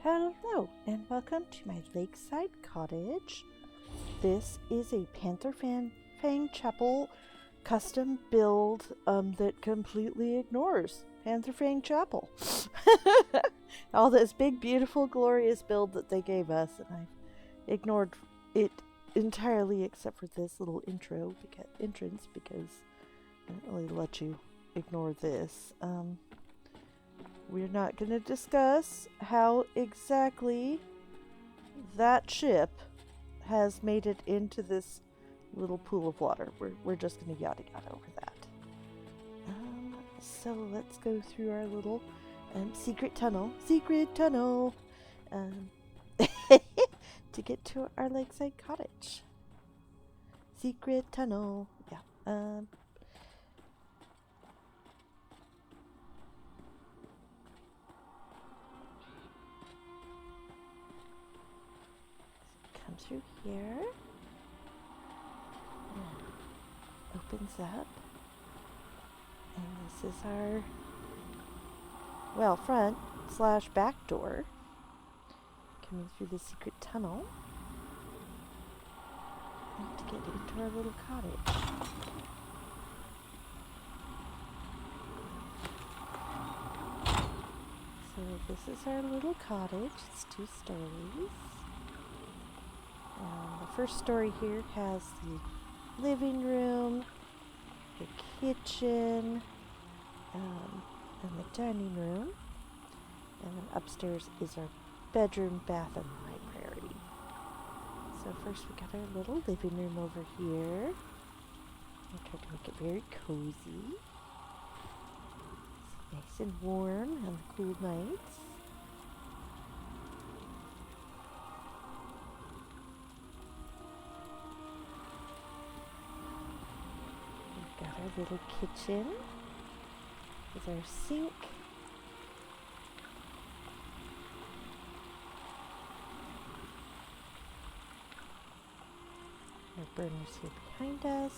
Hello, and welcome to my Lakeside cottage. This is a Pantherfang chapel custom build that completely ignores Pantherfang chapel. All this big, beautiful, glorious build that they gave us, and I've ignored it entirely except for this little entrance because I don't really let you ignore this. We're not going to discuss how exactly that ship has made it into this little pool of water. We're just going to yada yada over that. So let's go through our little secret tunnel to get to our lakeside cottage. Secret tunnel, yeah. Come through here. And opens up. And this is our, well, front / back door. Coming through the secret tunnel. And to get into our little cottage. So this is our little cottage. It's 2 stories. The first story here has the living room, the kitchen, and the dining room. And then upstairs is our bedroom, bath, and library. So first we got our little living room over here. I tried to make it very cozy. It's nice and warm on the cool nights. We've got our little kitchen with our sink. Our burners here behind us.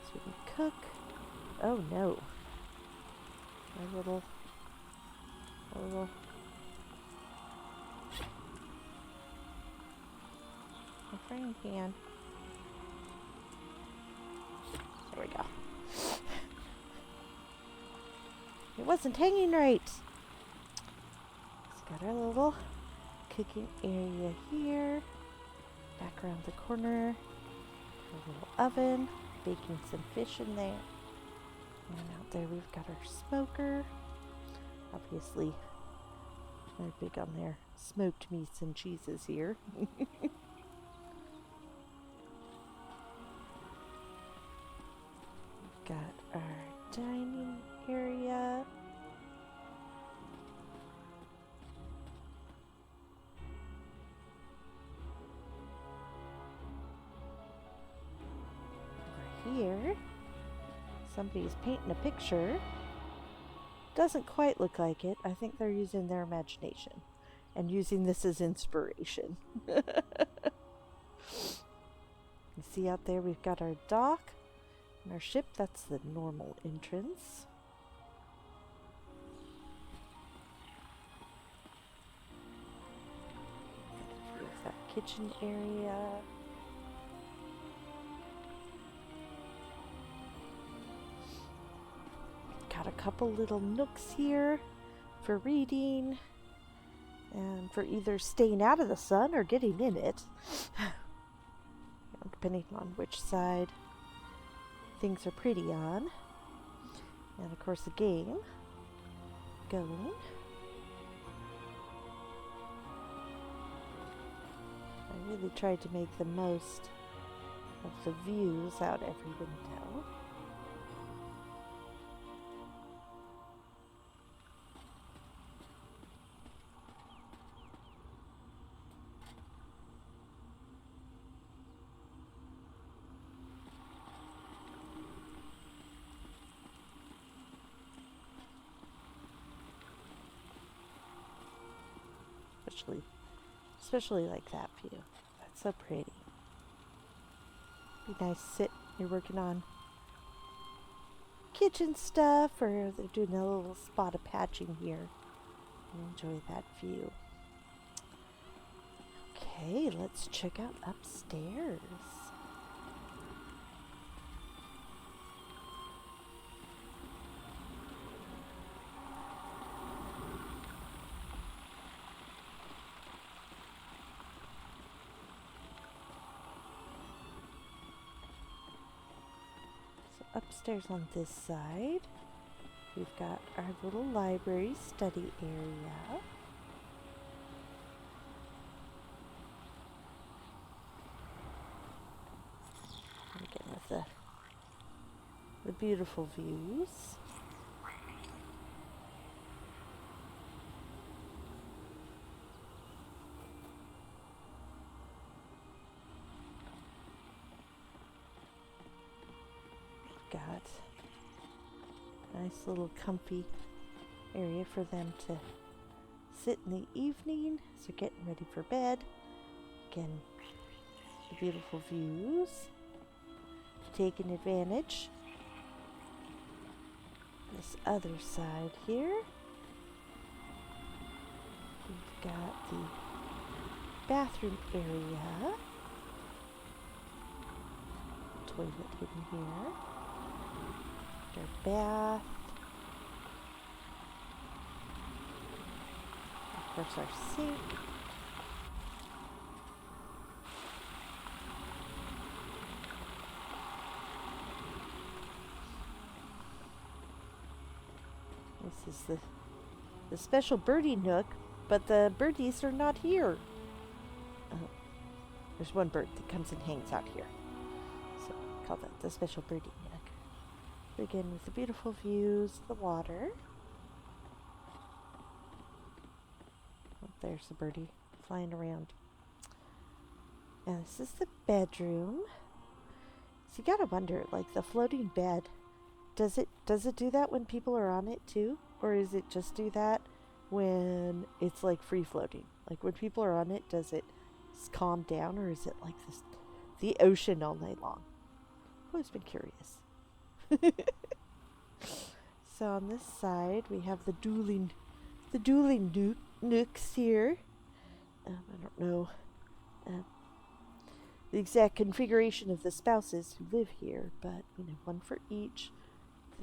So we cook. Oh no. Our little frying pan. There we go. It wasn't hanging right. It's got our little cooking area here. Back around the corner. A little oven. Baking some fish in there. And out there we've got our smoker. Obviously, they're big on their smoked meats and cheeses here. We've got our dining area. Over here, somebody's painting a picture. Doesn't quite look like it. I think they're using their imagination and using this as inspiration. You see out there we've got our dock and our ship. That's the normal entrance. Here's that kitchen area. Got a couple little nooks here for reading and for either staying out of the sun or getting in it, depending on which side things are pretty on. And of course the game going. I really tried to make the most of the views out every window. Especially like that view. That's so pretty. Be nice to sit. You're working on kitchen stuff, or they're doing a little spot of patching here. And enjoy that view. Okay, let's check out upstairs. So upstairs on this side, we've got our little library study area. Again with the beautiful views. We've got a nice little comfy area for them to sit in the evening as they're getting ready for bed. Again, the beautiful views. Taking advantage. This other side here, we've got the bathroom area. Toilet hidden here. Our bath. Of course, our sink. This is the special birdie nook, but the birdies are not here. There's one bird that comes and hangs out here. So I call that the special birdie nook. Again, with the beautiful views, the water. Oh, there's the birdie flying around. And this is the bedroom. So you gotta wonder, like the floating bed, does it do that when people are on it too? Or is it just do that when it's like free floating? Like when people are on it, does it calm down, or is it like this, the ocean all night long? I've always been curious. So on this side we have the dueling nooks here. I don't know the exact configuration of the spouses who live here, but you know, one for each.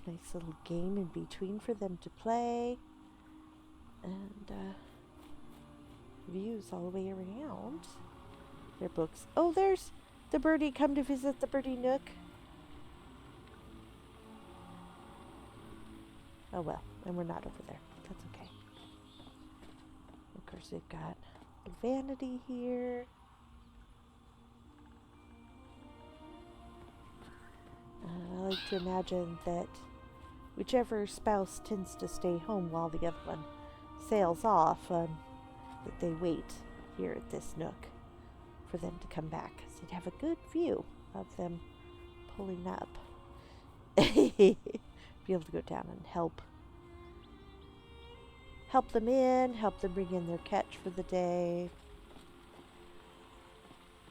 A nice little game in between for them to play, and views all the way around. Their books. Oh, there's the birdie come to visit the birdie nook. Oh well, and we're not over there. That's okay. Of course, we've got a vanity here. I like to imagine that whichever spouse tends to stay home while the other one sails off, that they wait here at this nook for them to come back, so you'd have a good view of them pulling up. Be able to go down and help them in, help them bring in their catch for the day.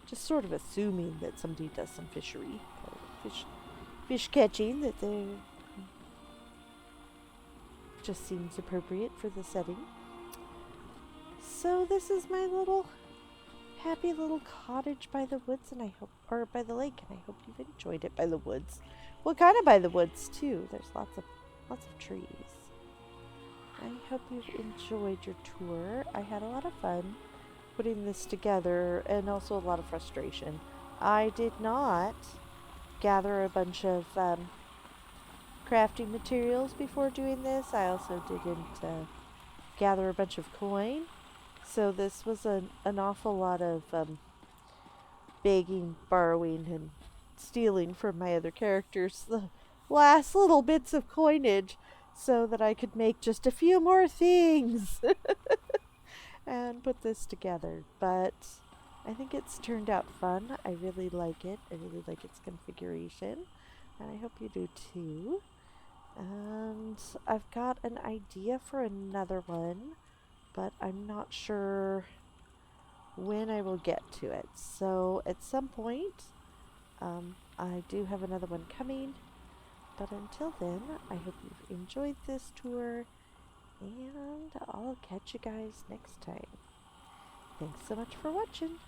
Just sort of assuming that somebody does some fishery, fish catching, that they just seems appropriate for the setting. So this is my little happy little cottage by the woods, and I hope, or by the lake, and I hope you've enjoyed it by the woods. Well, kind of by the woods too. There's lots of trees. I hope you've enjoyed your tour. I had a lot of fun putting this together, and also a lot of frustration. I did not gather a bunch of crafting materials before doing this. I also didn't gather a bunch of coin. So this was an awful lot of begging, borrowing, and stealing from my other characters the last little bits of coinage so that I could make just a few more things and put this together. But I think it's turned out fun. I really like it. I really like its configuration, and I hope you do too. And I've got an idea for another one, but I'm not sure when I will get to it. So at some point, I do have another one coming. But until then, I hope you've enjoyed this tour, and I'll catch you guys next time. Thanks so much for watching.